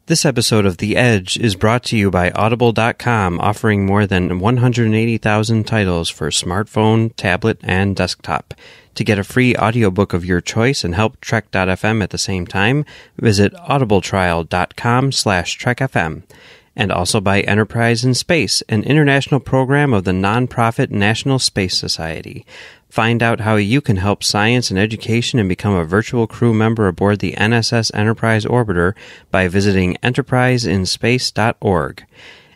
This episode of The Edge is brought to you by Audible.com, offering more than 180,000 titles for smartphone, tablet, and desktop. To get a free audiobook of your choice and help Trek.fm at the same time, visit audibletrial.com/trekfm. And also by Enterprise in Space, an international program of the nonprofit National Space Society. Find out how you can help science and education and become a virtual crew member aboard the NSS Enterprise Orbiter by visiting enterpriseinspace.org.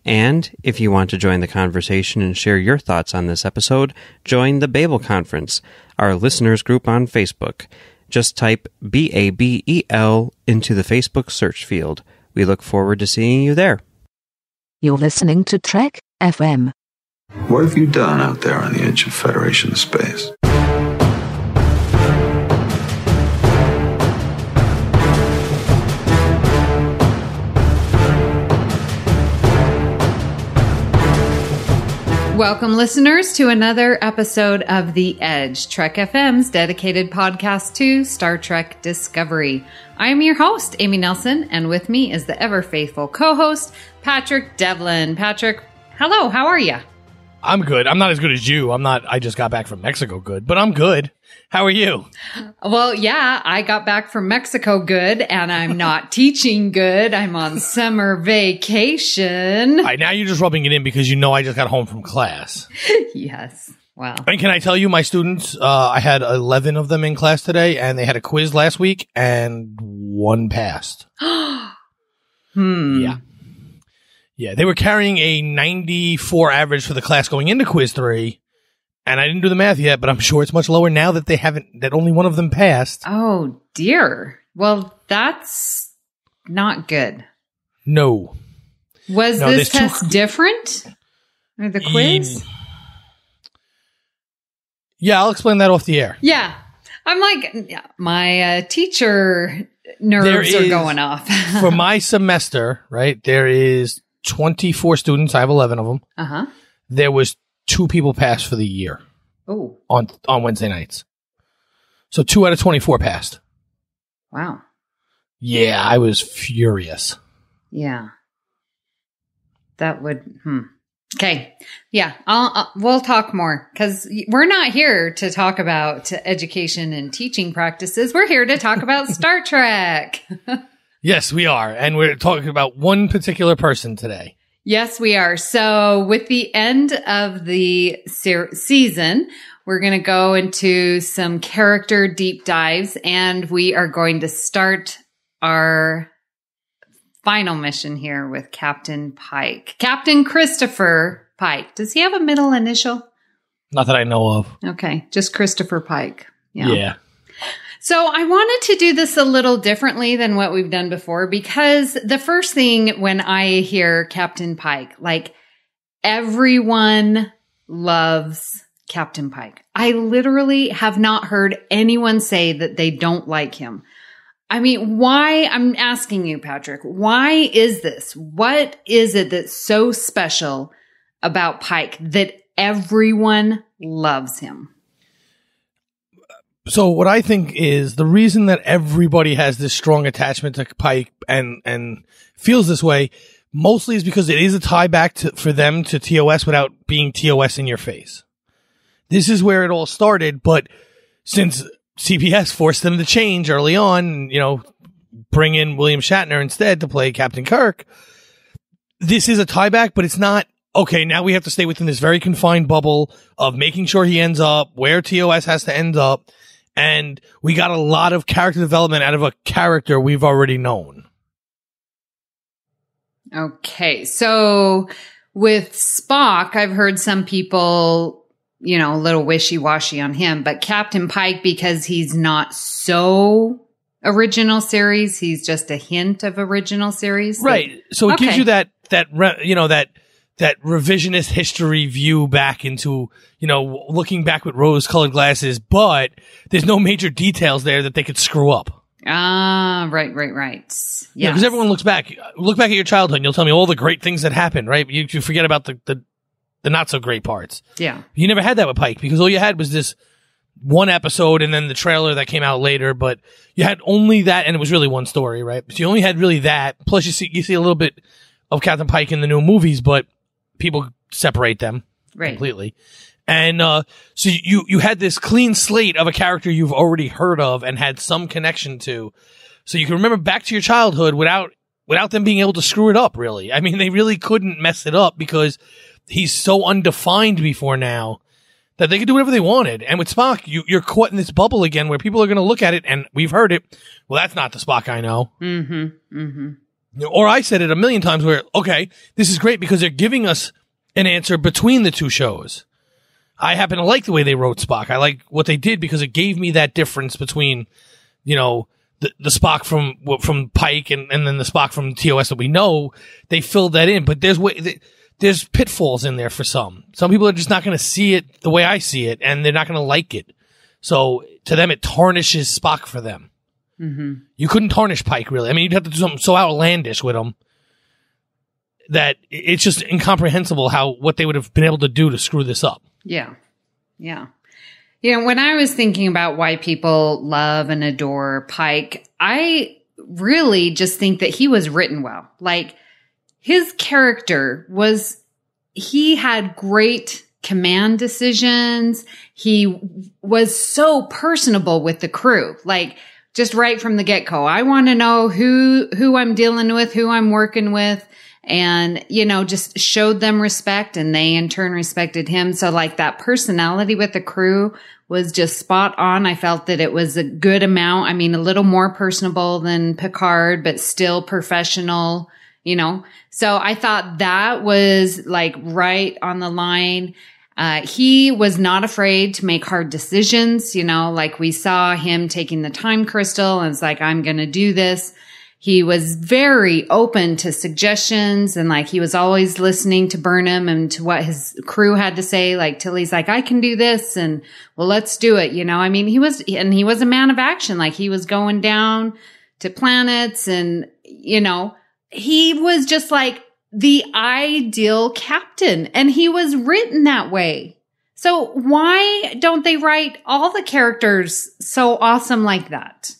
And if you want to join the conversation and share your thoughts on this episode, join the Babel Conference, our listeners group on Facebook. Just type BABEL into the Facebook search field. We look forward to seeing you there. You're listening to Trek.fm. What have you done out there on the edge of Federation space? Welcome, listeners, to another episode of The Edge, Trek FM's dedicated podcast to Star Trek Discovery. I am your host, Amy Nelson, and with me is the ever-faithful co-host, Patrick Devlin. Patrick, hello, how are you? I'm good. I'm not as good as you. I just got back from Mexico good, but I'm good. How are you? Well, yeah, I got back from Mexico good, and I'm not teaching good. I'm on summer vacation. All right, now you're just rubbing it in because you know I just got home from class. Yes. Wow. And can I tell you, my students, I had 11 of them in class today, and they had a quiz last week, and one passed. Yeah. Yeah, they were carrying a 94 average for the class going into quiz 3, and I didn't do the math yet, but I'm sure it's much lower now that that only one of them passed. Oh, dear. Well, that's not good. No. Was this test different? Or the quiz? Yeah, I'll explain that off the air. Yeah. I'm like, my teacher nerves are going off. For my semester, right, there is 24 students. I have 11 of them. Uh-huh. There was 2 people passed for the year. Oh. On Wednesday nights. So 2 out of 24 passed. Wow. Yeah, I was furious. Yeah. That would, Okay. Yeah. We'll talk more because we're not here to talk about education and teaching practices. We're here to talk about Star Trek. Yes, we are. And we're talking about one particular person today. Yes, we are. So with the end of the season, we're going to go into some character deep dives, and we are going to start our final mission here with Captain Pike. Captain Christopher Pike. Does he have a middle initial? Not that I know of. Okay. Just Christopher Pike. Yeah. So I wanted to do this a little differently than what we've done before, because the first thing when I hear Captain Pike, like everyone loves Captain Pike. I literally have not heard anyone say that they don't like him. I mean, why? I'm asking you, Patrick, why is this? What is it that's so special about Pike that everyone loves him? So what I think is the reason that everybody has this strong attachment to Pike and feels this way mostly is because it is a tie back for them to TOS without being TOS in your face. This is where it all started, but since CBS forced them to change early on, bring in William Shatner instead to play Captain Kirk, this is a tie back, but it's not, okay, now we have to stay within this very confined bubble of making sure he ends up where TOS has to end up. And we got a lot of character development out of a character we've already known. Okay, so with Spock, I've heard some people, a little wishy-washy on him, but Captain Pike, because he's not so original series, he's just a hint of original series. Right. So it gives you that revisionist history view back into, looking back with rose-colored glasses, but there's no major details there that they could screw up. Ah, right. Yeah. Because everyone look back at your childhood and you'll tell me all the great things that happened, right? You forget about the not so great parts. Yeah. You never had that with Pike because all you had was this one episode and then the trailer that came out later, but you had only that, and it was really one story, right? So you only had really that. Plus, you see a little bit of Captain Pike in the new movies, but people separate them completely. And so you had this clean slate of a character you've already heard of and had some connection to, so you can remember back to your childhood without them being able to screw it up. Really, I mean, they really couldn't mess it up because he's so undefined before now that they could do whatever they wanted. And with Spock, you're caught in this bubble again where people are going to look at it, and we've heard it. Well, that's not the Spock I know. Mm-hmm. Mm-hmm. You know, or I said it a million times where, okay, this is great because they're giving us an answer between the two shows. I happen to like the way they wrote Spock. I like what they did because it gave me that difference between, you know, the Spock from Pike and then the Spock from TOS that we know. They filled that in, but there's pitfalls in there for some. Some people are just not going to see it the way I see it, and they're not going to like it. So to them, it tarnishes Spock for them. Mm-hmm. You couldn't tarnish Pike, really. I mean, you'd have to do something so outlandish with him that it's just incomprehensible what they would have been able to do to screw this up. Yeah. Yeah. You know, when I was thinking about why people love and adore Pike, I really just think that he was written well. Like, his character he had great command decisions. He was so personable with the crew, like just right from the get-go. I want to know who I'm dealing with, who I'm working with, and, you know, just showed them respect, and they in turn respected him. So like that personality with the crew was just spot on. I felt that it was a good amount. I mean, a little more personable than Picard, but still professional, you know. So I thought that was like right on the line. He was not afraid to make hard decisions, you know, like we saw him taking the time crystal and it's like, I'm going to do this. He was very open to suggestions, and like he was always listening to Burnham and to what his crew had to say. Like Tilly's like, I can do this, and well, let's do it. You know, I mean, he was a man of action. Like he was going down to planets, and, you know, he was just like the ideal captain, and he was written that way. So why don't they write all the characters so awesome like that?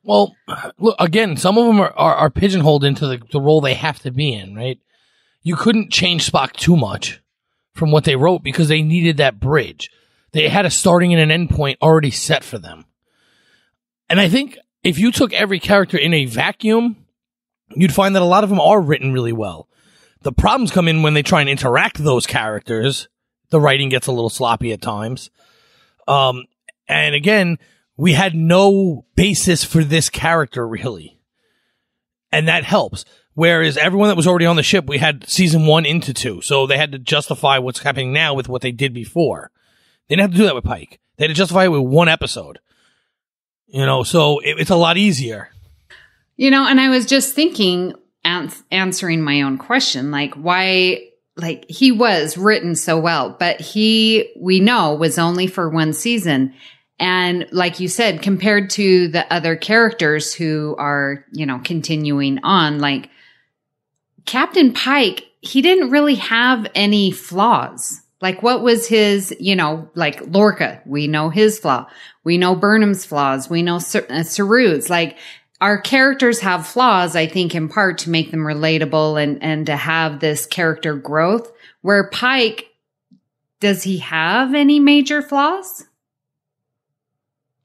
Well, look, again, some of them are pigeonholed into the role they have to be in, right? You couldn't change Spock too much from what they wrote because they needed that bridge. They had a starting and an end point already set for them. And I think if you took every character in a vacuum, you'd find that a lot of them are written really well. The problems come in when they try and interact those characters. The writing gets a little sloppy at times. And again, we had no basis for this character, really. And that helps. Whereas everyone that was already on the ship, we had season 1 into 2. So they had to justify what's happening now with what they did before. They didn't have to do that with Pike. They had to justify it with one episode. You know, so it's a lot easier. You know, and I was just thinking, answering my own question, like why, like he was written so well, but we know was only for one season. And like you said, compared to the other characters who are, you know, continuing on, like Captain Pike, he didn't really have any flaws. Like what was his, you know, like Lorca, we know his flaw. We know Burnham's flaws. We know Saru's. Like our characters have flaws, I think, in part to make them relatable and to have this character growth. Where Pike, does he have any major flaws?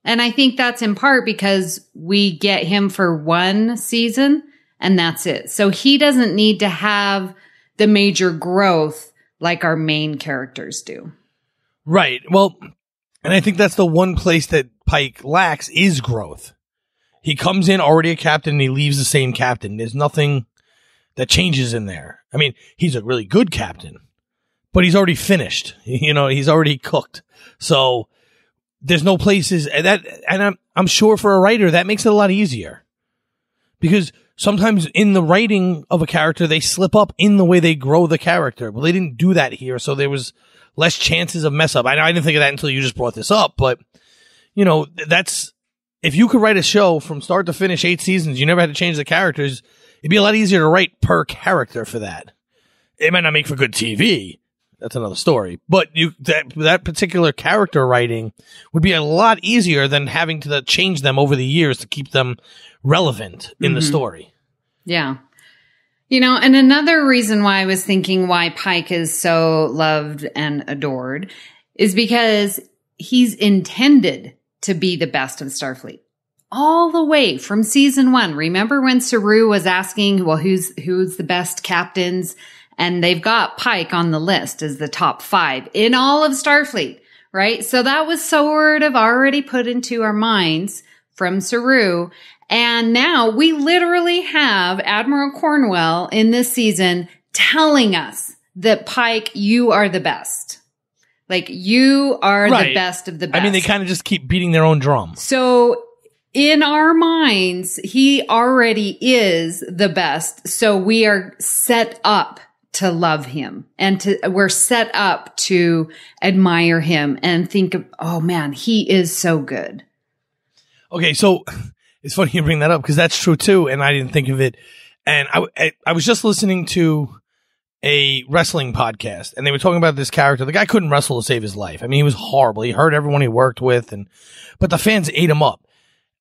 And I think that's in part because we get him for one season and that's it. So he doesn't need to have the major growth like our main characters do. Right. Well, and I think that's the one place that Pike lacks is growth. He comes in already a captain and he leaves the same captain. There's nothing that changes in there. I mean, he's a really good captain, but he's already finished. You know, he's already cooked. So there's no places and I'm sure for a writer that makes it a lot easier because sometimes in the writing of a character, they slip up in the way they grow the character. Well, they didn't do that here. So there was less chances of mess up. I didn't think of that until you just brought this up, but you know, if you could write a show from start to finish 8 seasons, you never had to change the characters. It'd be a lot easier to write per character for that. It might not make for good TV, that's another story. But that particular character writing would be a lot easier than having to change them over the years to keep them relevant in the story. Yeah. And another reason why I was thinking why Pike is so loved and adored is because he's intended to be the best of Starfleet. All the way from season 1. Remember when Saru was asking, well, who's the best captains? And they've got Pike on the list as the top 5 in all of Starfleet, right? So that was sort of already put into our minds from Saru. And now we literally have Admiral Cornwell in this season telling us that Pike, you are the best. Like, you are the best of the best. I mean, they kind of just keep beating their own drum. So in our minds, he already is the best. So we are set up to love him, and we're set up to admire him and think of, oh man, he is so good. Okay. So it's funny you bring that up because that's true too. And I didn't think of it. And I was just listening to a wrestling podcast, and they were talking about this character. The guy couldn't wrestle to save his life. I mean, he was horrible. He hurt everyone he worked with, but the fans ate him up.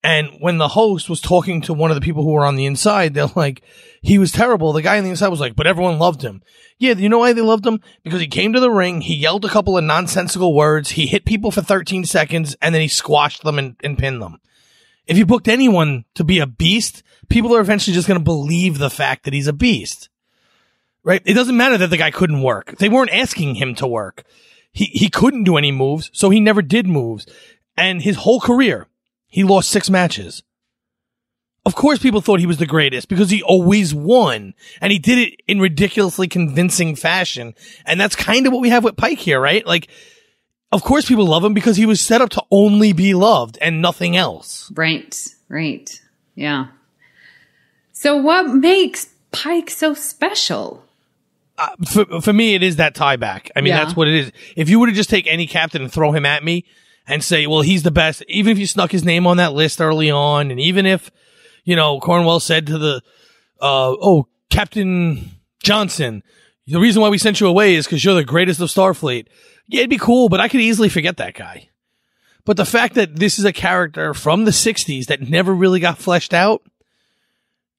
And when the host was talking to one of the people who were on the inside, they're like, he was terrible. The guy on the inside was like, but everyone loved him. Yeah, you know why they loved him? Because he came to the ring, he yelled a couple of nonsensical words, he hit people for 13 seconds, and then he squashed them and pinned them. If you booked anyone to be a beast, people are eventually just going to believe the fact that he's a beast. Right? It doesn't matter that the guy couldn't work. They weren't asking him to work. He couldn't do any moves, so he never did moves. And his whole career, he lost 6 matches. Of course people thought he was the greatest because he always won. And he did it in ridiculously convincing fashion. And that's kind of what we have with Pike here, right? Like, of course people love him because he was set up to only be loved and nothing else. Right. Yeah. So what makes Pike so special? For me, it is that tie back. I mean, that's what it is. If you were to just take any captain and throw him at me and say, well, he's the best, even if you snuck his name on that list early on, and even if, Cornwell said to the, Captain Johnson, the reason why we sent you away is because you're the greatest of Starfleet. Yeah, it'd be cool, but I could easily forget that guy. But the fact that this is a character from the 60s that never really got fleshed out,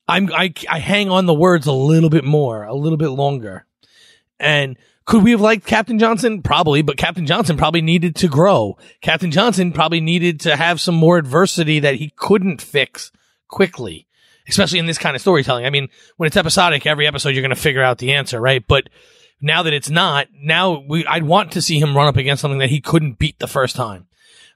I hang on the words a little bit more, a little bit longer. And could we have liked Captain Johnson? Probably, but Captain Johnson probably needed to grow. Captain Johnson probably needed to have some more adversity that he couldn't fix quickly, especially in this kind of storytelling. I mean, when it's episodic, every episode you're going to figure out the answer, right? But now that it's not, I'd want to see him run up against something that he couldn't beat the first time.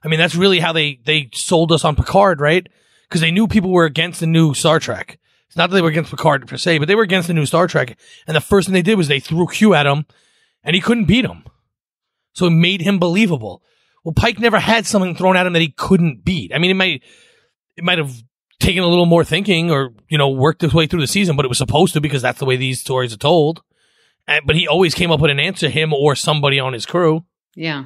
I mean, that's really how they sold us on Picard, right? Because they knew people were against the new Star Trek. It's not that they were against Picard per se, but they were against the new Star Trek. And the first thing they did was they threw Q at him, and he couldn't beat him. So it made him believable. Well, Pike never had something thrown at him that he couldn't beat. I mean, it might have taken a little more thinking or, worked his way through the season, but it was supposed to because that's the way these stories are told. But he always came up with an answer, him or somebody on his crew. Yeah.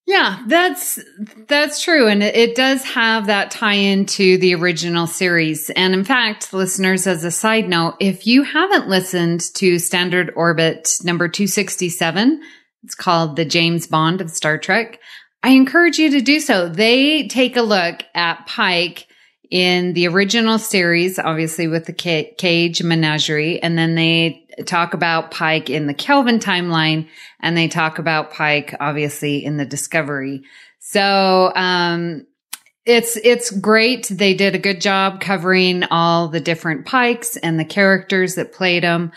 Yeah, that's true. And it does have that tie into the original series. And in fact, listeners, as a side note, if you haven't listened to Standard Orbit number 267, it's called The James Bond of Star Trek, I encourage you to do so. They take a look at Pike in the original series, obviously with the Cage Menagerie, and then they talk about Pike in the Kelvin timeline, and they talk about Pike, obviously, in the Discovery. So, it's great. They did a good job covering all the different Pikes and the characters that played them.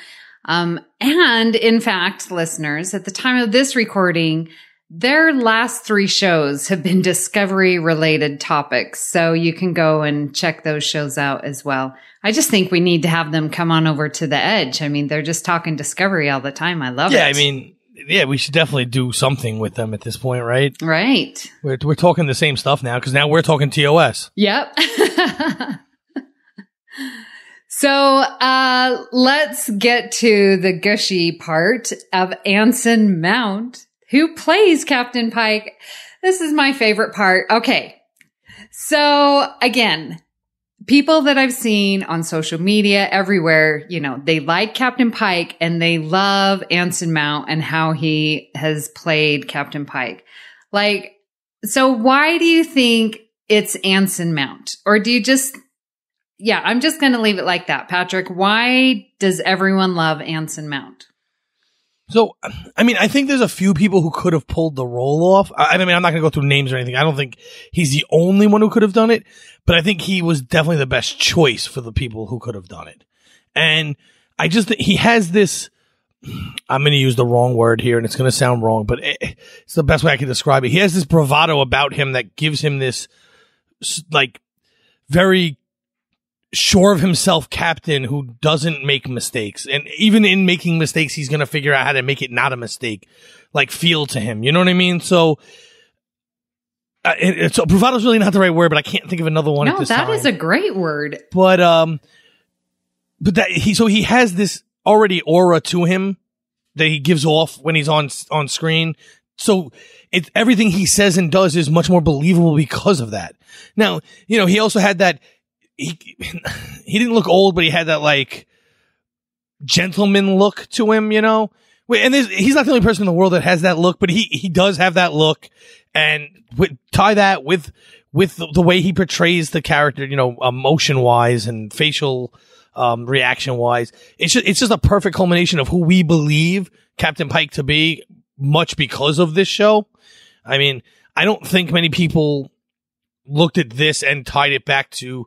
And in fact, listeners, at the time of this recording, their last 3 shows have been Discovery related topics. So you can go and check those shows out as well. I just think we need to have them come on over to the Edge. I mean, they're just talking Discovery all the time. I love it. Yeah, I mean, we should definitely do something with them at this point, right? Right. We're talking the same stuff now because now we're talking TOS. Yep. So let's get to the gushy part of Anson Mount, who plays Captain Pike. This is my favorite part. Okay. So again, people that I've seen on social media everywhere, you know, they like Captain Pike and they love Anson Mount and how he has played Captain Pike. Like, so why do you think it's Anson Mount? Or do you just, yeah, I'm just going to leave it like that. Patrick, why does everyone love Anson Mount? So, I mean, I think there's a few people who could have pulled the role off. I mean, I'm not going to go through names or anything. I don't think he's the only one who could have done it, but I think he was definitely the best choice for the people who could have done it. And I just think he has this, I'm going to use the wrong word here and it's going to sound wrong, but it's the best way I can describe it. He has this bravado about him that gives him this, like, very sure of himself captain who doesn't make mistakes. And even in making mistakes, he's going to figure out how to make it not a mistake, like feel to him. You know what I mean? So, so bravado is really not the right word, but I can't think of another one at this time. No, that is a great word. But that he has this already aura to him that he gives off when he's on screen. So everything he says and does is much more believable because of that. Now, you know, he also had that, he didn't look old, but he had that like gentleman look to him, you know. And he's not the only person in the world that has that look, but he does have that look, and tie that with the way he portrays the character, you know, emotion wise and facial reaction wise. It's just a perfect culmination of who we believe Captain Pike to be, much because of this show. I mean, I don't think many people looked at this and tied it back to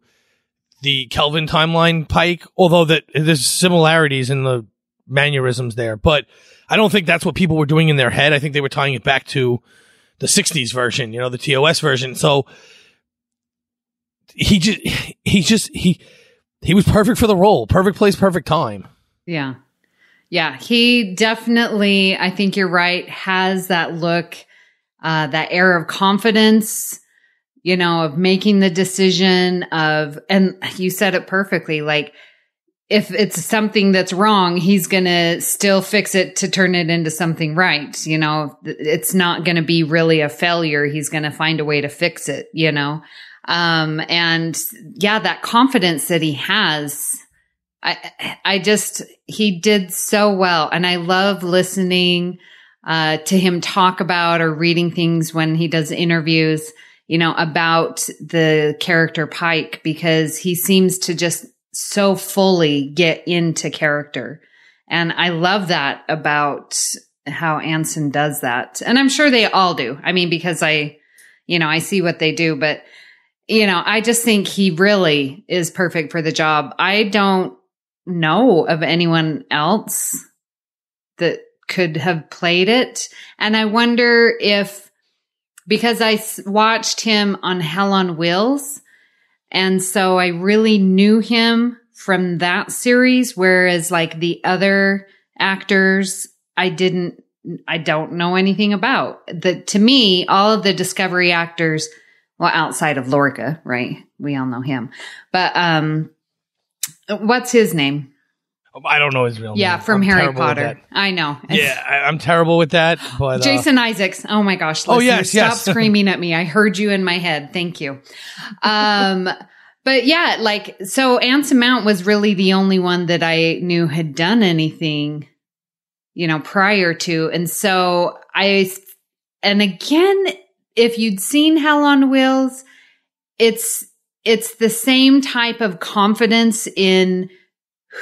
the Kelvin timeline Pike, although there's similarities in the mannerisms there, but I don't think that's what people were doing in their head. I think they were tying it back to the 60s version, you know, the TOS version. So he was perfect for the role. Perfect place, perfect time. Yeah. Yeah. He definitely, I think you're right, has that look, that air of confidence, you know, of making the decision and you said it perfectly, like, if it's something that's wrong, he's going to still fix it to turn it into something right. You know, it's not going to be really a failure. He's going to find a way to fix it, you know? And yeah, that confidence that he has, he did so well. And I love listening, to him talk about or reading things when he does interviews, you know, about the character Pike, because he seems to just so fully get into character. And I love that about how Anson does that. And I'm sure they all do. I mean, because I see what they do, but you know, I just think he really is perfect for the job. I don't know of anyone else that could have played it. And I wonder if, because I watched him on Hell on Wheels, and so I really knew him from that series, whereas like the other actors, I don't know anything about. To me, all of the Discovery actors, well, outside of Lorca, right? We all know him. But what's his name? I don't know his real name. Yeah, from Harry Potter. I know. Yeah, I'm terrible with that. But Jason Isaacs. Oh my gosh. Stop screaming at me. I heard you in my head. Thank you. But yeah, like, so Anson Mount was really the only one that I knew had done anything, you know, prior to. And so and again, if you'd seen Hell on Wheels, it's the same type of confidence in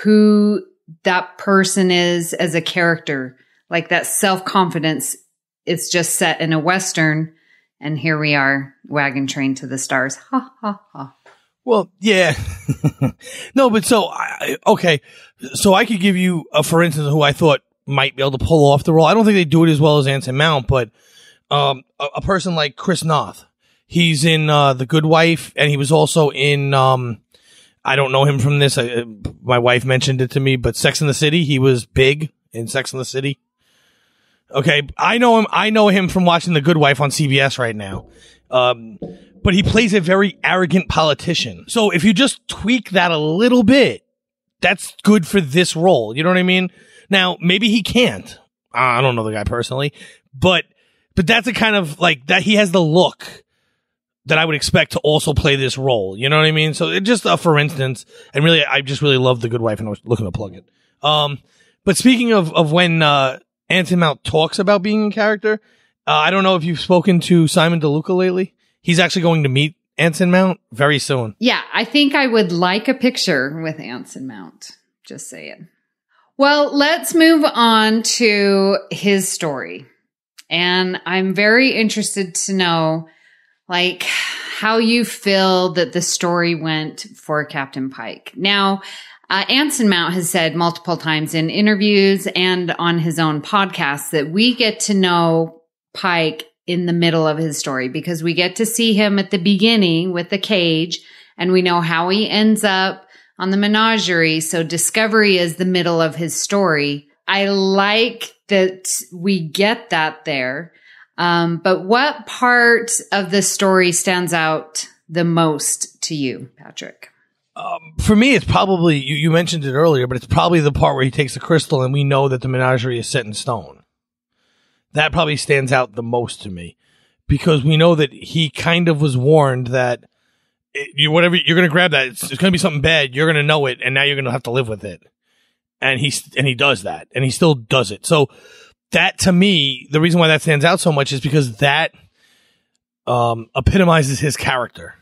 who that person is as a character, like that self-confidence. It's just set in a Western, and here we are, wagon train to the stars. Ha, ha, ha. Well, yeah. No, but okay. So I could give you, for instance, who I thought might be able to pull off the role. I don't think they do it as well as Anson Mount, but a person like Chris Noth. He's in The Good Wife, and he was also in I don't know him from this. My wife mentioned it to me, but Sex and the City. He was big in Sex and the City. Okay, I know him. I know him from watching The Good Wife on CBS right now. But he plays a very arrogant politician. So if you just tweak that a little bit, that's good for this role. You know what I mean? Now, maybe he can't. I don't know the guy personally, but that's a kind of like that. He has the look that I would expect to also play this role. You know what I mean? So it just, for instance, and really, I just really love The Good Wife, and I was looking to plug it. But speaking of when, Anson Mount talks about being in character, I don't know if you've spoken to Simon DeLuca lately. He's actually going to meet Anson Mount very soon. Yeah, I think I would like a picture with Anson Mount. Just saying. Well, let's move on to his story. And I'm very interested to know, like, how you feel that the story went for Captain Pike. Now, Anson Mount has said multiple times in interviews and on his own podcast that we get to know Pike in the middle of his story, because we get to see him at the beginning with the cage, and we know how he ends up on the menagerie. So Discovery is the middle of his story. I like that we get that there. But what part of the story stands out the most to you, Patrick? For me, it's probably, you mentioned it earlier, but it's probably the part where he takes the crystal and we know that the menagerie is set in stone. That probably stands out the most to me, because we know that he kind of was warned that whatever you're going to grab, that it's going to be something bad. You're going to know it, and now you're going to have to live with it. And he does that, and he still does it. So that, to me, the reason why that stands out so much is because that epitomizes his character.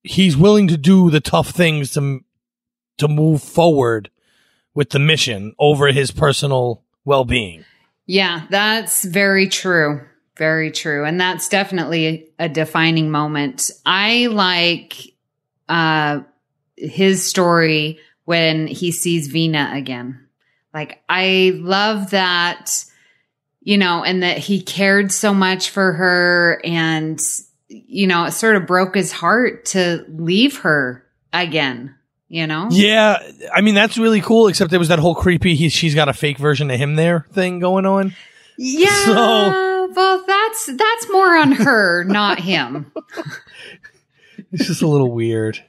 He's willing to do the tough things to move forward with the mission over his personal well-being. Yeah, that's very true. Very true. And that's definitely a defining moment. I like his story when he sees Vina again. Like, I love that, and that he cared so much for her, and, it sort of broke his heart to leave her again, Yeah. I mean, that's really cool, except there was that whole creepy, she's got a fake version of him there thing going on. Yeah. So, well, that's more on her, not him. It's just a little weird.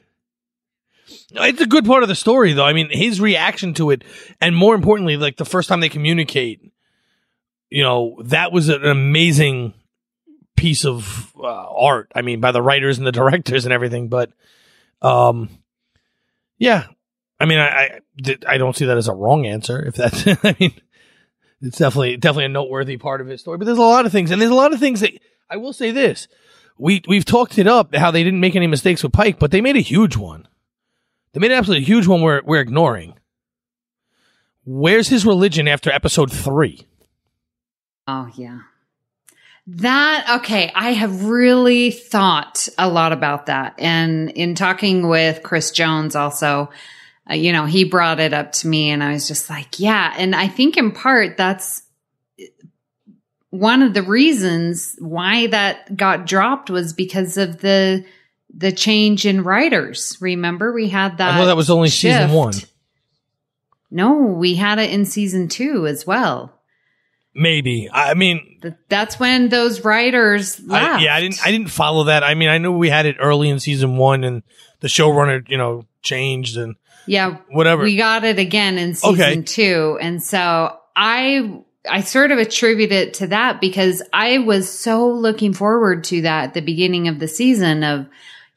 It's a good part of the story, though. I mean, his reaction to it, and more importantly, like the first time they communicate, that was an amazing piece of art. I mean, by the writers and the directors and everything. But, yeah, I mean, I don't see that as a wrong answer. If that's, I mean, it's definitely a noteworthy part of his story. But there's a lot of things, and there's a lot of things that I will say this: we've talked it up how they didn't make any mistakes with Pike, but they made a huge one. They made an absolutely huge one we're ignoring. Where's his religion after episode 3? Oh, yeah. Okay, I have really thought a lot about that. And in talking with Chris Jones also, he brought it up to me, and I was just like, yeah. And I think in part that's one of the reasons why that got dropped, was because of the change in writers. Remember, we had that. I know that was only shift. season 1. No, we had it in season 2 as well. Maybe. I mean, that's when those writers left. I didn't follow that. I mean, I knew we had it early in season 1, and the showrunner, changed, and whatever. We got it again in season 2, and so I sort of attribute it to that, because I was so looking forward to that at the beginning of the season of,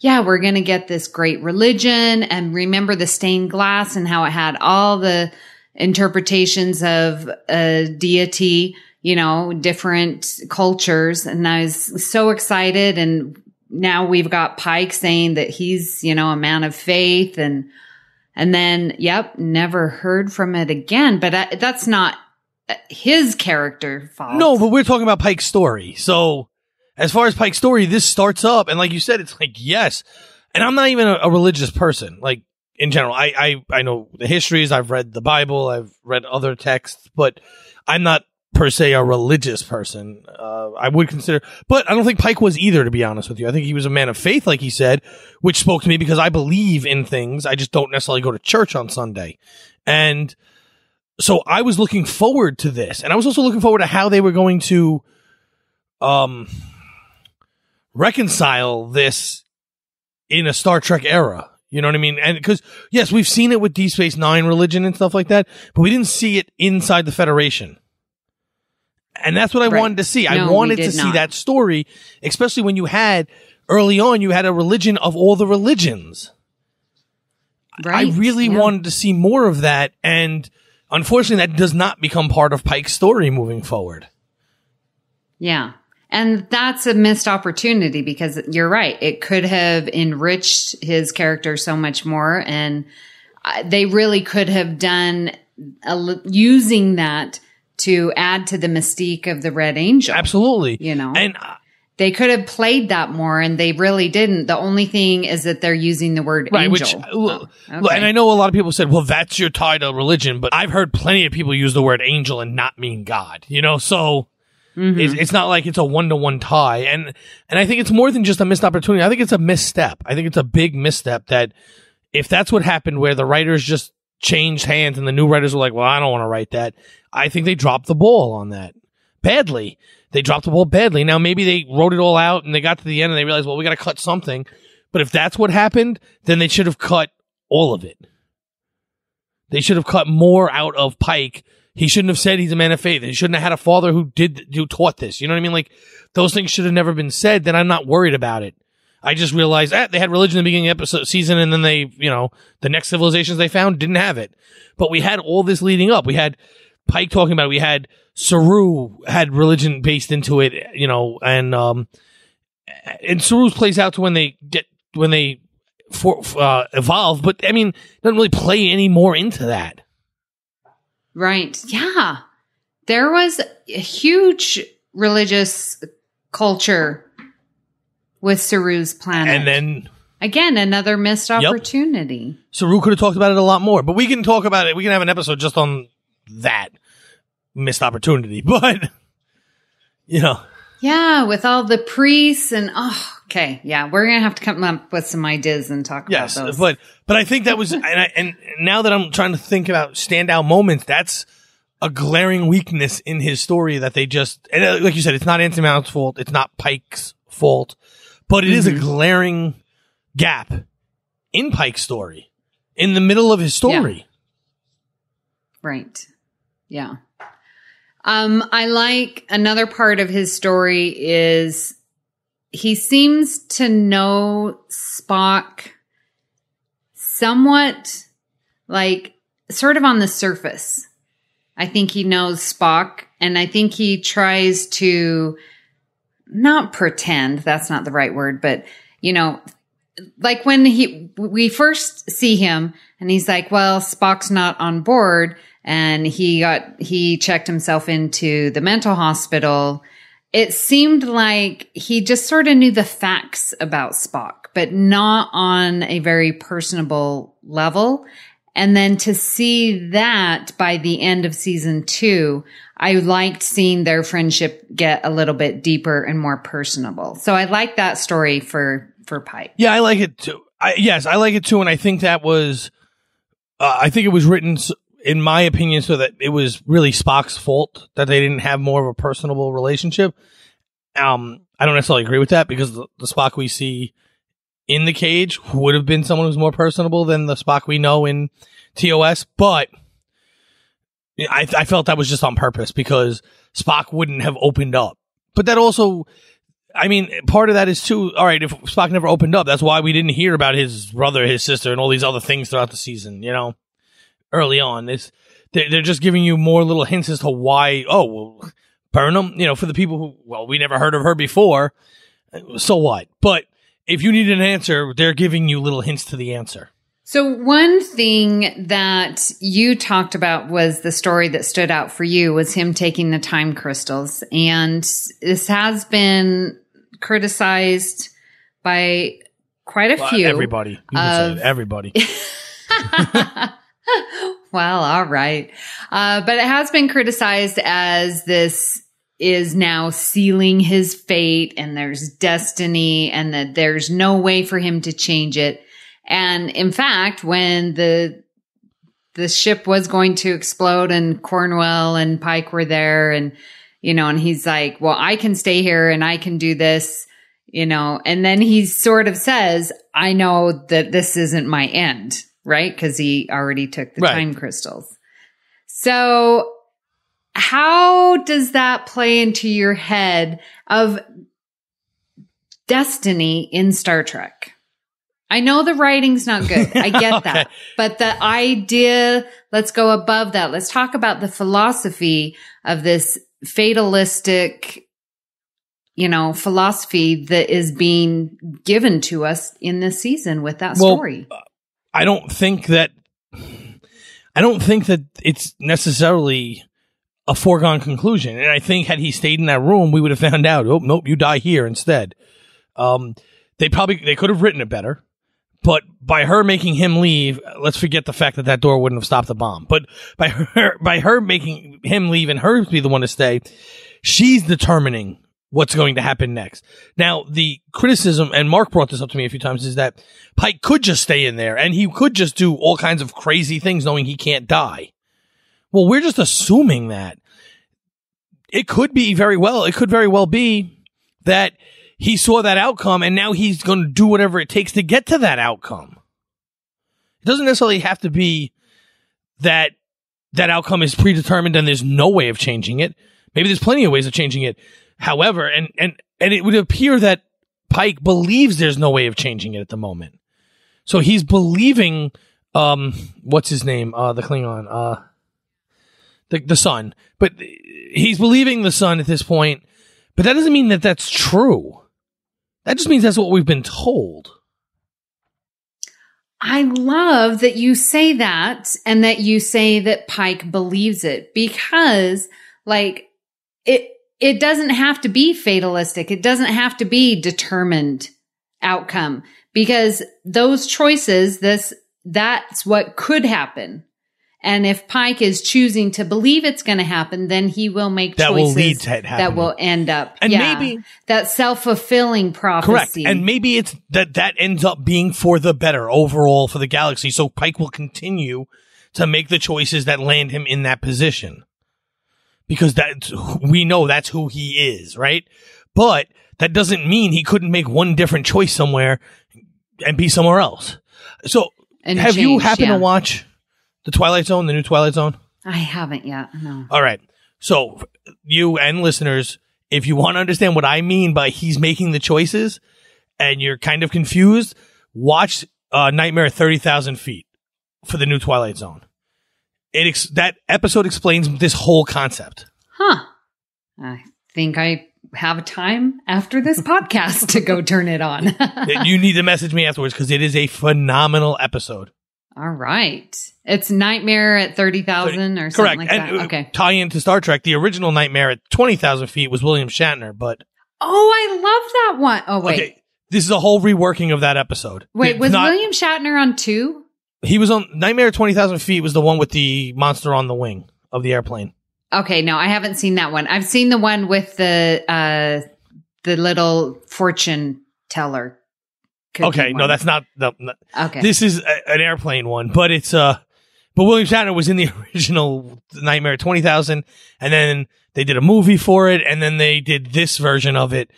we're going to get this great religion, and remember the stained glass and how it had all the interpretations of a deity, different cultures. And I was so excited. And now we've got Pike saying that he's, a man of faith, and then, never heard from it again. But that's not his character fault. No, but we're talking about Pike's story. So as far as Pike's story, this starts up, and like you said, it's like, yes. And I'm not even a religious person. Like, in general, I know the histories. I've read the Bible. I've read other texts, but I'm not per se a religious person. I would consider, but I don't think Pike was either, to be honest with you. I think he was a man of faith, like he said, which spoke to me because I believe in things. I just don't necessarily go to church on Sunday. And so I was looking forward to this. And I was also looking forward to how they were going to reconcile this in a Star Trek era. You know what I mean? And because, yes, we've seen it with Deep Space Nine religion and stuff like that, but we didn't see it inside the Federation. And that's what I wanted to see. I wanted to see that story, especially when early on, you had a religion of all the religions. Right. I really wanted to see more of that. And unfortunately, that does not become part of Pike's story moving forward. Yeah. And that's a missed opportunity because you're right. It could have enriched his character so much more. And they really could have done using that to add to the mystique of the Red Angel. Absolutely. And they could have played that more, and they really didn't. The only thing is that they're using the word angel. And I know a lot of people said, well, that's your tie to religion, but I've heard plenty of people use the word angel and not mean God, so it's not like it's a one-to-one tie. And I think it's more than just a missed opportunity. I think it's a misstep. I think it's a big misstep that if that's what happened where the writers just changed hands and the new writers were like, well, I don't want to write that. I think they dropped the ball on that badly. They dropped the ball badly. Now, maybe they wrote it all out and they got to the end and they realized, well, we got to cut something. But if that's what happened, then they should have cut all of it. They should have cut more out of Pike. He shouldn't have said he's a man of faith. He shouldn't have had a father who taught this. You know what I mean? Like, those things should have never been said. Then I'm not worried about it. I just realized they had religion in the beginning of the season, and then they, the next civilizations they found didn't have it. But we had all this leading up. We had Pike talking about it. We had Saru had religion based into it, and Saru's plays out to when they evolve. But I mean, it doesn't really play any more into that. Right. Yeah. There was a huge religious culture with Saru's planet. And then again, another missed opportunity. Yep. Saru could have talked about it a lot more, but we can talk about it. We can have an episode just on that missed opportunity, but yeah, with all the priests and okay. Yeah. We're going to have to come up with some ideas and talk about those. But I think that was, and now that I'm trying to think about standout moments, that's a glaring weakness in his story that they just, and like you said, it's not Anson Mount's fault. It's not Pike's fault. But it is a glaring gap in Pike's story, in the middle of his story. Yeah. Right. Yeah. I like another part of his story is he seems to know Spock somewhat, like sort of on the surface. I think he knows Spock, and I think he tries to not pretend, that's not the right word, but like when we first see him and he's like, well, Spock's not on board, and he checked himself into the mental hospital. It seemed like he just sort of knew the facts about Spock, but not on a very personable level. And then to see that by the end of season 2, I liked seeing their friendship get a little bit deeper and more personable. So I like that story for Pike. Yeah, I like it too. I like it too. And I think that was, I think it was written, in my opinion, so that it was really Spock's fault that they didn't have more of a personable relationship. I don't necessarily agree with that because the Spock we see in the cage would have been someone who's more personable than the Spock we know in TOS, but I felt that was just on purpose because Spock wouldn't have opened up. But that also, I mean, part of that is too, all right, if Spock never opened up, that's why we didn't hear about his brother, his sister, and all these other things throughout the season, early on. They're just giving you more little hints as to why, burn them, for the people who, we never heard of her before, so what? But if you need an answer, they're giving you little hints to the answer. So one thing that you talked about was the story that stood out for you was him taking the time crystals. And this has been criticized by quite a few. Everybody. You can say it. Everybody. Well, all right. But it has been criticized as this is now sealing his fate and there's destiny and that there's no way for him to change it. And in fact, when the ship was going to explode and Cornwell and Pike were there and, and he's like, well, I can stay here and I can do this, and then he sort of says, I know that this isn't my end, right? Because he already took the time crystals. So how does that play into your head of destiny in Star Trek? I know the writing's not good. I get Okay. that. But the idea, let's go above that. Let's talk about the philosophy of this fatalistic, philosophy that is being given to us in this season with that story. I don't think that it's necessarily a foregone conclusion. And I think had he stayed in that room, we would have found out, oh, nope, you die here instead. They could have written it better. But by her making him leave, let's forget the fact that door wouldn't have stopped the bomb. But by her making him leave and her be the one to stay, she's determining what's going to happen next. Now, the criticism, and Mark brought this up to me a few times, is that Pike could just stay in there and he could just do all kinds of crazy things knowing he can't die. Well, we're just assuming that. It could very well be that he saw that outcome and now he's going to do whatever it takes to get to that outcome. It doesn't necessarily have to be that outcome is predetermined and there's no way of changing it. Maybe there's plenty of ways of changing it. However, and it would appear that Pike believes there's no way of changing it at the moment. So he's believing, what's his name? The Klingon, the son. But he's believing the son at this point. But that doesn't mean that that's true. That just means that's what we've been told. I love that you say that and that you say that Pike believes it because, it doesn't have to be fatalistic. It doesn't have to be determined outcome because those choices, that's what could happen. And if Pike is choosing to believe it's going to happen, then he will make that choices will lead to it happening. that will end up. And maybe that self-fulfilling prophecy. Correct. And maybe it's that ends up being for the better overall for the galaxy. So Pike will continue to make the choices that land him in that position. Because we know that's who he is, right? But that doesn't mean he couldn't make one different choice somewhere and be somewhere else. So have you happened to watch The Twilight Zone, the new Twilight Zone? I haven't yet, no. All right. So you and listeners, if you want to understand what I mean by he's making the choices and you're kind of confused, watch Nightmare at 30,000 Feet for the new Twilight Zone. That episode explains this whole concept. Huh. I think I have a time after this podcast to go turn it on. You need to message me afterwards because it is a phenomenal episode. All right. It's Nightmare at 30,000 or something like that. Okay. Tie into Star Trek, the original Nightmare at 20,000 feet was William Shatner, but... Oh, I love that one. Oh, wait. Okay. This is a whole reworking of that episode. Wait, was William Shatner on 2? He was on... Nightmare at 20,000 feet was the one with the monster on the wing of the airplane. Okay, no, I haven't seen that one. I've seen the one with the little fortune teller. Okay, no, that's not the. Okay, this is an airplane one, but it's but William Shatner was in the original Nightmare 20,000, and then they did a movie for it, and then they did this version of it.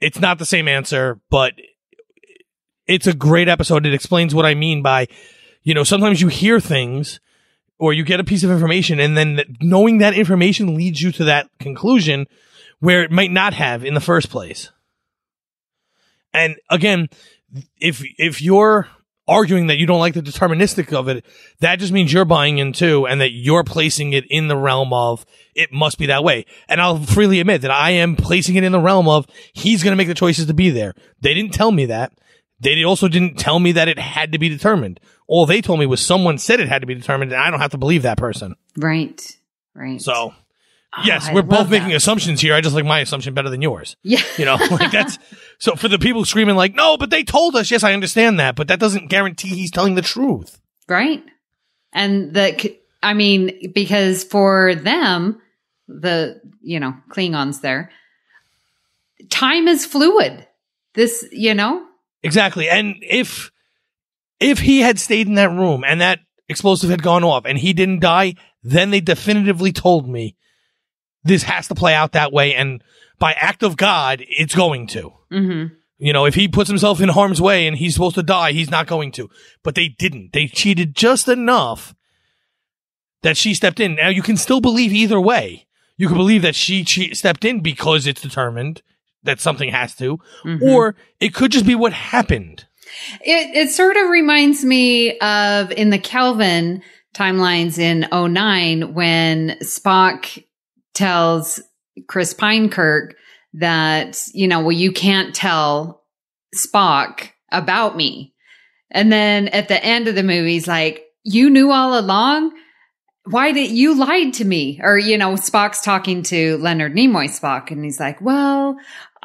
It's not the same answer, but it's a great episode. It explains what I mean by, sometimes you hear things or you get a piece of information, and then knowing that information leads you to that conclusion where it might not have in the first place. And again, if you're arguing that you don't like the deterministic of it, that just means you're buying in too, and that you're placing it in the realm of it must be that way. And I'll freely admit that I am placing it in the realm of he's going to make the choices to be there. They didn't tell me that. They also didn't tell me that it had to be determined. All they told me was someone said it had to be determined, and I don't have to believe that person. Right. So, yes, we're both making assumptions here. I just like my assumption better than yours. Yeah. That's so for the people screaming like, no, but they told us. Yes, I understand that, but that doesn't guarantee he's telling the truth. Right. And because for them, the, Klingons there, time is fluid. This, Exactly. And if he had stayed in that room and that explosive had gone off and he didn't die, then they definitively told me this has to play out that way, and by act of God, it's going to. Mm-hmm. If he puts himself in harm's way and he's supposed to die, he's not going to. But they didn't. They cheated just enough that she stepped in. Now, you can still believe either way. You could believe that she stepped in because it's determined that something has to, Mm-hmm. or it could just be what happened. It sort of reminds me of in the Kelvin timelines in 09 when Spock tells Chris Kirk that, well, you can't tell Spock about me. And then at the end of the movie, he's like, you knew all along? Why did you lied to me? Or, Spock's talking to Leonard Nimoy Spock, and he's like, well,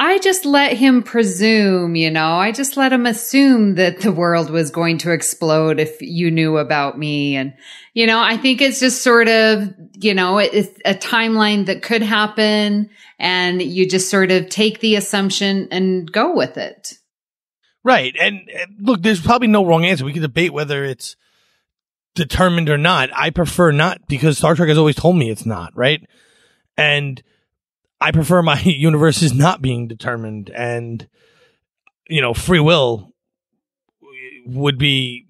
I just let him presume, I just let him assume that the world was going to explode if you knew about me. And, I think it's just sort of, it's a timeline that could happen, and you just sort of take the assumption and go with it. Right. And look, there's probably no wrong answer. We can debate whether it's determined or not. I prefer not, because Star Trek has always told me it's not, right? And I prefer my universes not being determined, and free will would be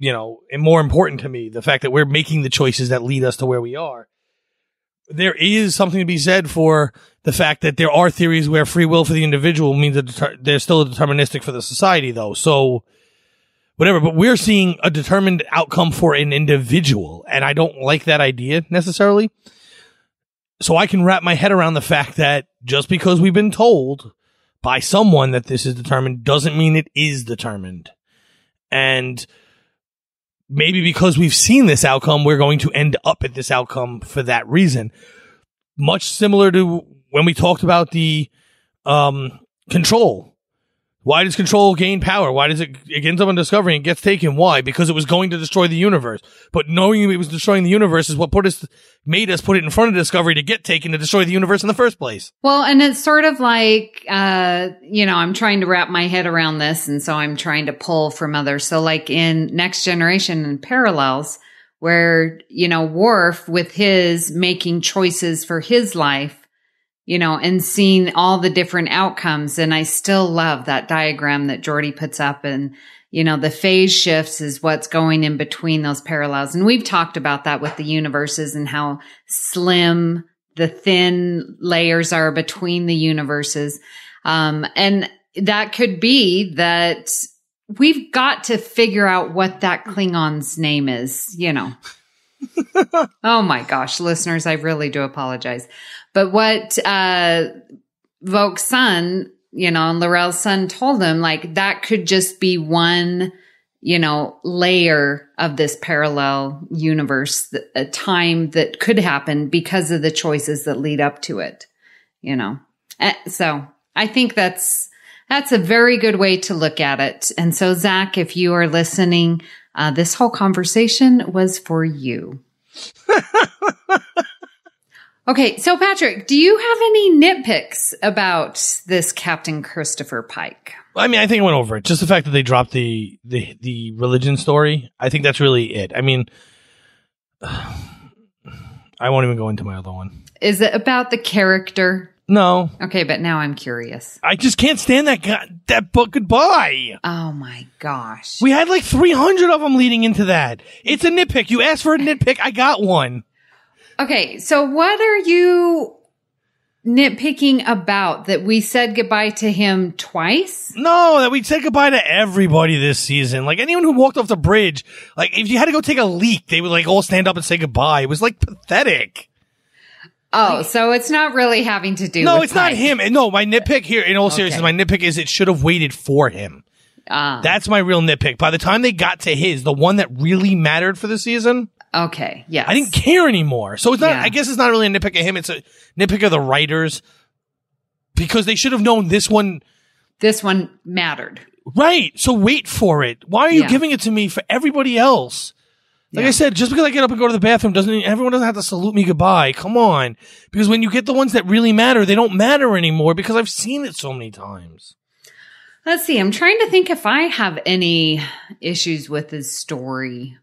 more important to me. The fact that we're making the choices that lead us to where we are. There is something to be said for the fact that there are theories where free will for the individual means that there's still a deterministic for the society, though. So whatever, but we're seeing a determined outcome for an individual, and I don't like that idea necessarily. So I can wrap my head around the fact that just because we've been told by someone that this is determined doesn't mean it is determined. And maybe because we've seen this outcome, we're going to end up at this outcome for that reason. Much similar to when we talked about the control. Why does control gain power? Why does it ends up on Discovery and gets taken? Why? Because it was going to destroy the universe. But knowing it was destroying the universe is what made us put it in front of Discovery to get taken to destroy the universe in the first place. Well, and it's sort of like, I'm trying to wrap my head around this, and so I'm trying to pull from others. So like in Next Generation and Parallels, where, Worf with his making choices for his life, and seeing all the different outcomes. And I still love that diagram that Geordi puts up, and, the phase shifts is what's going in between those parallels. And we've talked about that with the universes and how slim the thin layers are between the universes. And that could be that we've got to figure out what that Klingon's name is, Oh my gosh, listeners, I really do apologize. But what Voke's son, and L'Rell's son told him, like, that could just be one, layer of this parallel universe, a time that could happen because of the choices that lead up to it, So I think that's a very good way to look at it. And so, Zach, if you are listening, this whole conversation was for you. Okay, so Patrick, do you have any nitpicks about this Captain Christopher Pike? I mean, I think I went over it. Just the fact that they dropped the religion story. I think that's really it. I mean, I won't even go into my other one. Is it about the character? No. Okay, but now I'm curious. I just can't stand that book goodbye. Oh my gosh. We had like 300 of them leading into that. It's a nitpick. You asked for a nitpick. I got one. Okay, so what are you nitpicking about? That we said goodbye to him twice? No, that we said goodbye to everybody this season. Like anyone who walked off the bridge, like if you had to go take a leak, they would like all stand up and say goodbye. It was like pathetic. Oh, so it's not really having to do with No, it's Pike. not him. No, my nitpick here, in all seriousness, my nitpick is it should have waited for him. That's my real nitpick. By the time they got to the one that really mattered for the season. Okay, yes. I didn't care anymore. So it's not, I guess it's not really a nitpick of him. It's a nitpick of the writers because they should have known this one mattered. Right. So wait for it. Why are you giving it to me for everybody else? Like I said, just because I get up and go to the bathroom everyone doesn't have to salute me goodbye. Come on. Because when you get the ones that really matter, they don't matter anymore because I've seen it so many times. Let's see. I'm trying to think if I have any issues with his story.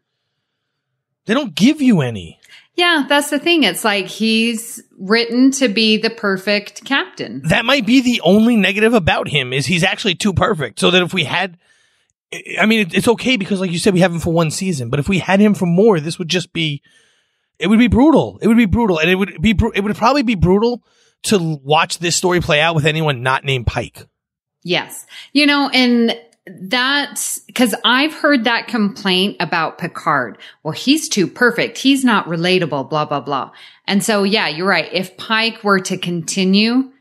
They don't give you any. Yeah, that's the thing. It's like he's written to be the perfect captain. That might be the only negative about him is he's actually too perfect. So that if we had, I mean, it's okay because like you said, we have him for one season, but if we had him for more, this would just be It would be brutal. It would be brutal. And it would probably be brutal to watch this story play out with anyone not named Pike. Yes. You know, and that's because I've heard that complaint about Picard. Well, he's too perfect. He's not relatable, blah, blah, blah. And so, yeah, you're right. If Pike were to continue,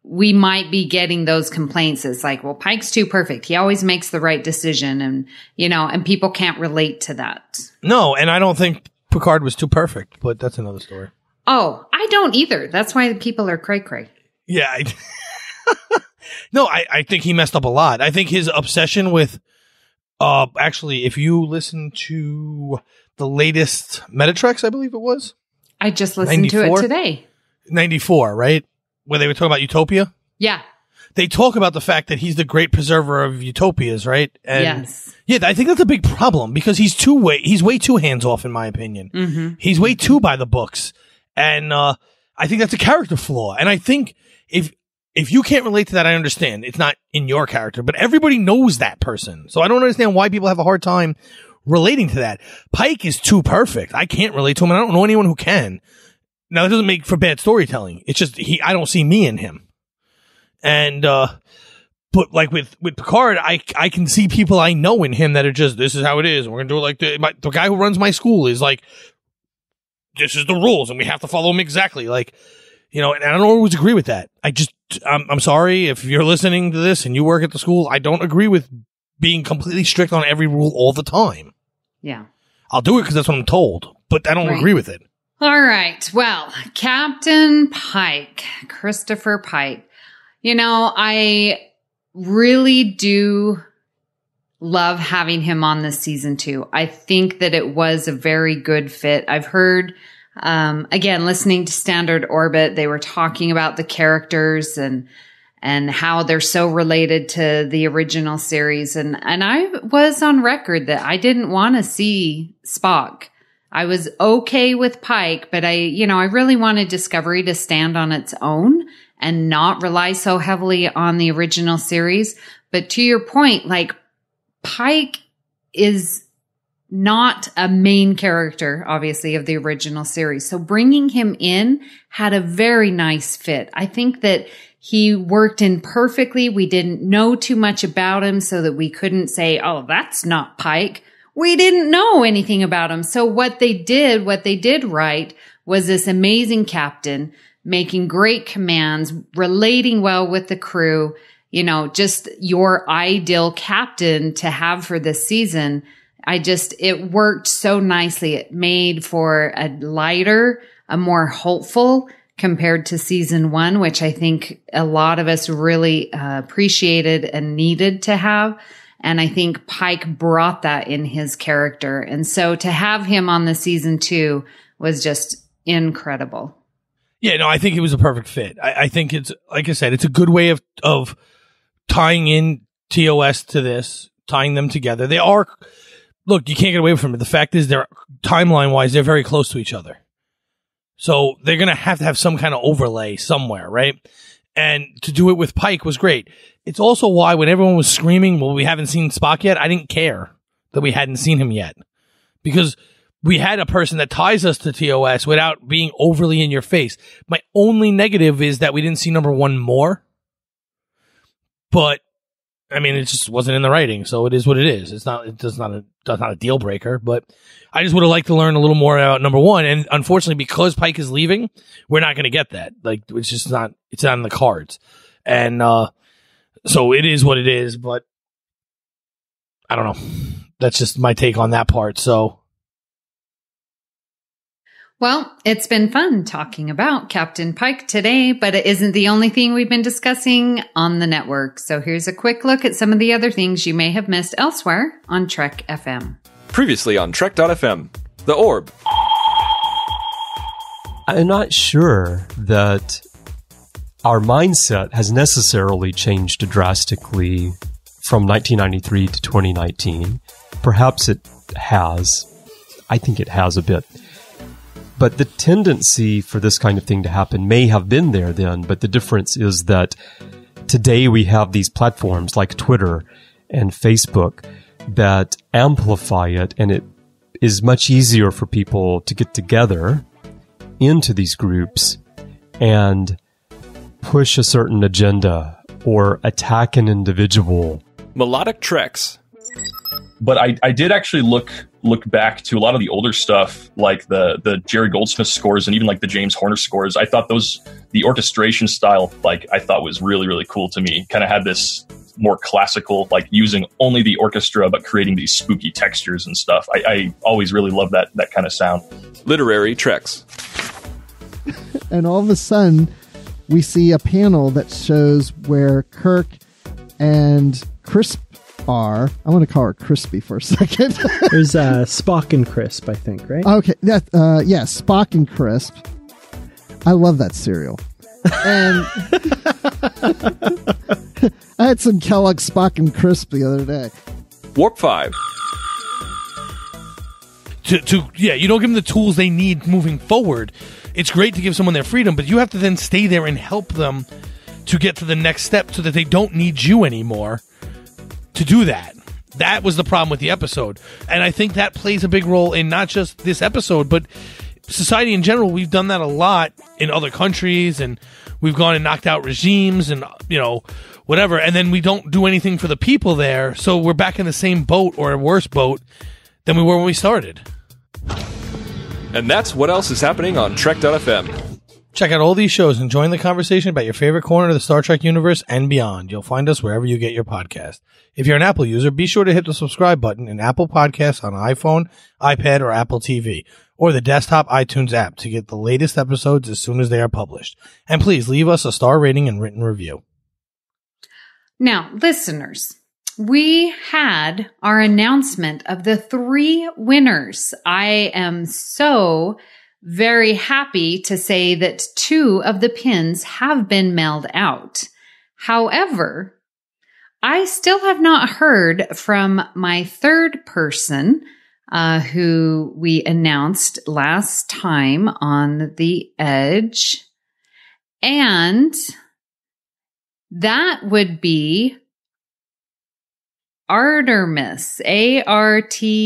we might be getting those complaints. It's like, well, Pike's too perfect. He always makes the right decision. And, you know, and people can't relate to that. No, and I don't think Picard was too perfect, but that's another story. Oh, I don't either. That's why people are cray-cray. Yeah. No, I think he messed up a lot. I think his obsession with, actually, if you listen to the latest Metatreks, I believe it was. I just listened 94? To it today. 94, right? Where they were talking about Utopia? Yeah. They talk about the fact that he's the great preserver of utopias, right? And yes. Yeah, I think that's a big problem because he's way too hands-off, in my opinion. Mm-hmm. He's way too by the books. And I think that's a character flaw. And I think if you can't relate to that, I understand. It's not in your character, but everybody knows that person. So I don't understand why people have a hard time relating to that. Pike is too perfect. I can't relate to him, and I don't know anyone who can. Now, that doesn't make for bad storytelling. It's just I don't see me in him. And but like with Picard, I can see people I know in him that are just, this is how it is. We're gonna do it like the guy who runs my school is like, this is the rules, and we have to follow them exactly. Like, you know, and I don't always agree with that. I'm sorry if you're listening to this and you work at the school. I don't agree with being completely strict on every rule all the time. Yeah. I'll do it because that's what I'm told, but I don't agree with it. All right. Well, Captain Pike, Christopher Pike. You know, I really do love having him on this season 2. I think that it was a very good fit. I've heard, again, listening to Standard Orbit, they were talking about the characters and how they're so related to the original series. And I was on record that I didn't want to see Spock. I was okay with Pike, but I really wanted Discovery to stand on its own and not rely so heavily on the original series. But to your point, like, Pike is not a main character, obviously, of the original series. So bringing him in had a very nice fit. I think that he worked in perfectly. We didn't know too much about him so that we couldn't say, oh, that's not Pike. We didn't know anything about him. So what they did right was this amazing captain making great commands, relating well with the crew, you know, just your ideal captain to have for this season. It worked so nicely. It made for a lighter, a more hopeful compared to season 1, which I think a lot of us really appreciated and needed to have. And I think Pike brought that in his character. And so to have him on the season 2 was just incredible. Yeah, no, I think it was a perfect fit. I think it's, like I said, it's a good way of tying in TOS to this, tying them together. They are, look, you can't get away from it. The fact is, they're timeline-wise, they're very close to each other. So they're going to have some kind of overlay somewhere, right? And to do it with Pike was great. It's also why when everyone was screaming, well, we haven't seen Spock yet, I didn't care that we hadn't seen him yet. Because we had a person that ties us to TOS without being overly in your face. My only negative is that we didn't see number 1 more. But, I mean, it just wasn't in the writing, so it is what it is. It's not a deal breaker, but I just would have liked to learn a little more about number 1. And unfortunately, because Pike is leaving, we're not going to get that. Like, it's not in the cards. And, so it is what it is, but I don't know. That's just my take on that part, so. Well, it's been fun talking about Captain Pike today, but it isn't the only thing we've been discussing on the network. So here's a quick look at some of the other things you may have missed elsewhere on Trek.fm. Previously on Trek.fm, the Orb. I'm not sure that our mindset has necessarily changed drastically from 1993 to 2019. Perhaps it has. I think it has a bit. But the tendency for this kind of thing to happen may have been there then, but the difference is that today we have these platforms like Twitter and Facebook that amplify it, and is much easier for people to get together into these groups and push a certain agenda or attack an individual. Melodic Treks. But I did actually look back to a lot of the older stuff, like the Jerry Goldsmith scores and even like the James Horner scores. I thought the orchestration style, like I thought was really, really cool to me. Kind of had this more classical, like using only the orchestra, but creating these spooky textures and stuff. I always really loved that kind of sound. Literary Treks. And all of a sudden, we see a panel that shows where Kirk and Crisp are. I want to call her Crispy for a second. There's Spock and Crisp, I think, right? Okay, yeah, Spock and Crisp. I love that cereal. And I had some Kellogg's Spock and Crisp the other day. Warp 5. You don't give them the tools they need moving forward. It's great to give someone their freedom, but you have to then stay there and help them to get to the next step so that they don't need you anymore to do that. That was the problem with the episode. And I think that plays a big role in not just this episode, but society in general. We've done that a lot in other countries, and we've gone and knocked out regimes and, whatever. And then we don't do anything for the people there. So we're back in the same boat or a worse boat than we were when we started. And that's what else is happening on Trek.fm. Check out all these shows and join the conversation about your favorite corner of the Star Trek universe and beyond. You'll find us wherever you get your podcast. If you're an Apple user, be sure to hit the subscribe button in Apple Podcasts on iPhone, iPad, or Apple TV, or the desktop iTunes app to get the latest episodes as soon as they are published. And please leave us a star rating and written review. Now, listeners, we had our announcement of the 3 winners. I am so very happy to say that 2 of the pins have been mailed out. However, I still have not heard from my third person who we announced last time on the Edge. And that would be Artemis, Artemis.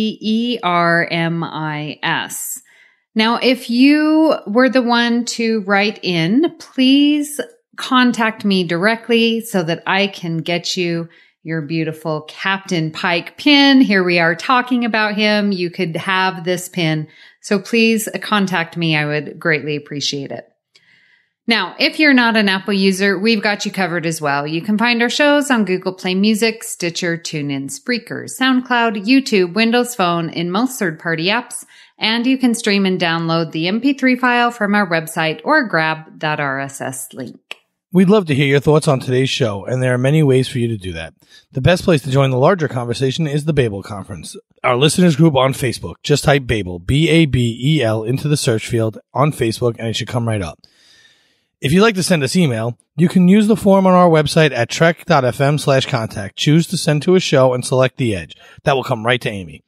Now, if you were the one to write in, please contact me directly so that I can get you your beautiful Captain Pike pin. Here we are talking about him. You could have this pin. So please contact me. I would greatly appreciate it. Now, if you're not an Apple user, we've got you covered as well. You can find our shows on Google Play Music, Stitcher, TuneIn, Spreaker, SoundCloud, YouTube, Windows Phone, in most third-party apps, and you can stream and download the MP3 file from our website or grab that RSS link. We'd love to hear your thoughts on today's show, and there are many ways for you to do that. The best place to join the larger conversation is the Babel Conference, our listeners group on Facebook. Just type Babel, Babel, into the search field on Facebook, and it should come right up. If you'd like to send us email, you can use the form on our website at Trek.fm/contact. Choose to send to a show and select the Edge. That will come right to Amy.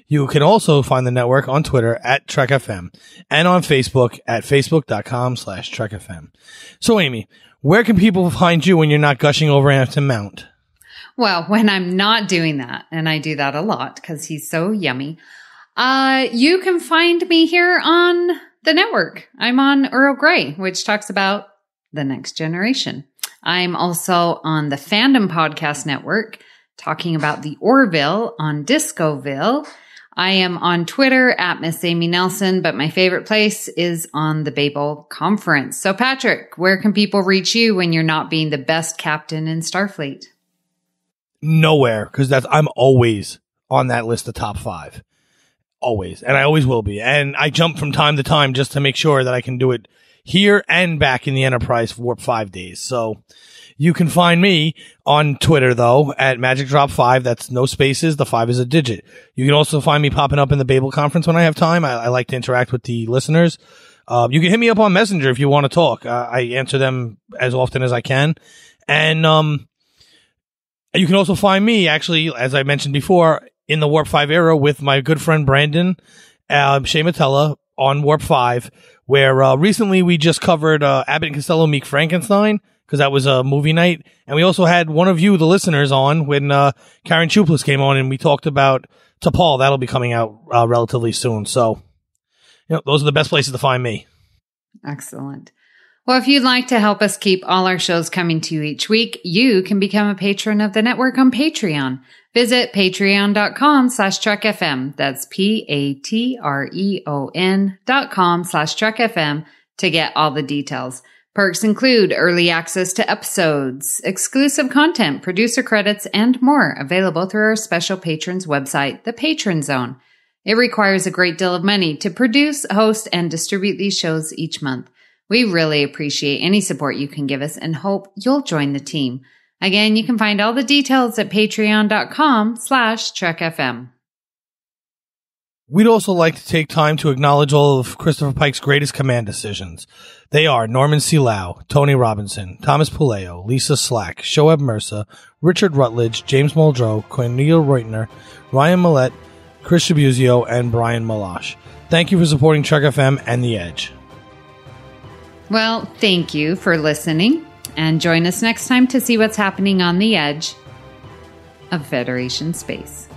You can also find the network on Twitter at Trek.fm and on Facebook at Facebook.com/TrekFM. So, Amy, where can people find you when you're not gushing over Anson Mount? Well, when I'm not doing that, and I do that a lot because he's so yummy, you can find me here on the network. I'm on Earl Grey, which talks about the next generation. I'm also on the Fandom Podcast Network, talking about the Orville on Discoville. I am on Twitter at Miss Amy Nelson, but my favorite place is on the Babel Conference. So, Patrick, where can people reach you when you're not being the best captain in Starfleet? Nowhere, because I'm always on that list of top 5. Always. And I always will be. And I jump from time to time just to make sure that I can do it here and back in the Enterprise Warp 5 days. So you can find me on Twitter, though, at MagicDrop5. That's no spaces. The 5 is a digit. You can also find me popping up in the Babel Conference when I have time. I like to interact with the listeners. You can hit me up on Messenger if you want to talk. I answer them as often as I can. And you can also find me, actually, as I mentioned before, in the Warp 5 era with my good friend Brandon Shea Matella on Warp 5, where recently we just covered Abbott and Costello Meet Frankenstein. because that was a movie night. And we also had one of you, the listeners, on when Karen Chuplis came on, and we talked about T'Pol. That'll be coming out relatively soon. So, those are the best places to find me. Excellent. Well, if you'd like to help us keep all our shows coming to you each week, you can become a patron of the network on Patreon. Visit patreon.com/TrekFM. That's patreon.com/TrekFM to get all the details. Perks include early access to episodes, exclusive content, producer credits, and more available through our special patrons website, the Patron Zone. It requires a great deal of money to produce, host, and distribute these shows each month. We really appreciate any support you can give us and hope you'll join the team. Again, you can find all the details at patreon.com/TrekFM. We'd also like to take time to acknowledge all of Christopher Pike's greatest command decisions. They are Norman C. Lau, Tony Robinson, Thomas Puleo, Lisa Slack, Shoaib Mirza, Richard Rutledge, James Muldrow, Cornelia Reutner, Ryan Millett, Chris Shabuzio, and Brian Malash. Thank you for supporting Trek FM and The Edge. Well, thank you for listening, and join us next time to see what's happening on the edge of Federation space.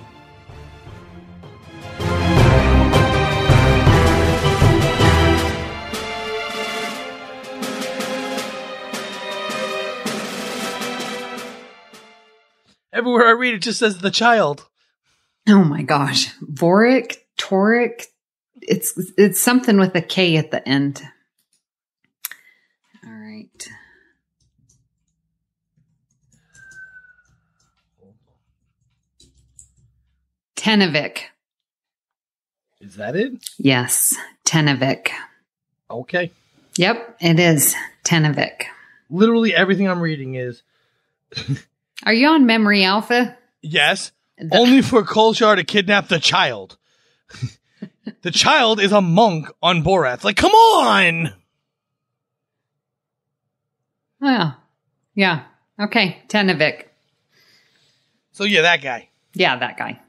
Everywhere I read, it just says the child. Oh my gosh. Toric. It's something with a K at the end. All right. Tenavik. Is that it? Yes. Tenavik. Okay. Yep, it is. Tenavik. Literally everything I'm reading is... Are you on Memory Alpha? Yes. Only for Kolchar to kidnap the child. The child is a monk on Borath. Like, come on! Oh, yeah. Okay, Tenavik. So, yeah, that guy. Yeah, that guy.